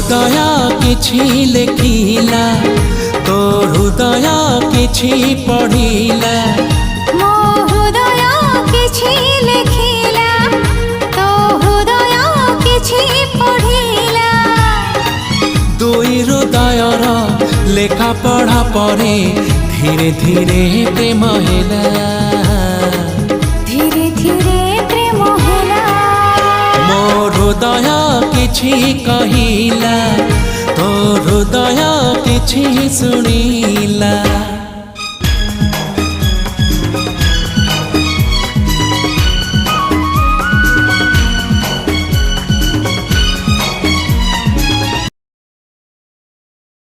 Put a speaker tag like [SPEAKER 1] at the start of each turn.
[SPEAKER 1] हृदय किछि लेखिला तो हृदय किछि पढ़िला
[SPEAKER 2] मो हृदय किछि लेखिला तो हृदय किछि पढ़िला
[SPEAKER 1] दुई हृदयर लेखा पढ़ा परे धीरे धीरे प्रेम होला
[SPEAKER 2] धीरे धीरे प्रेम होला
[SPEAKER 1] मो हृदय किछि कहिला तो हृदय किछि सुनी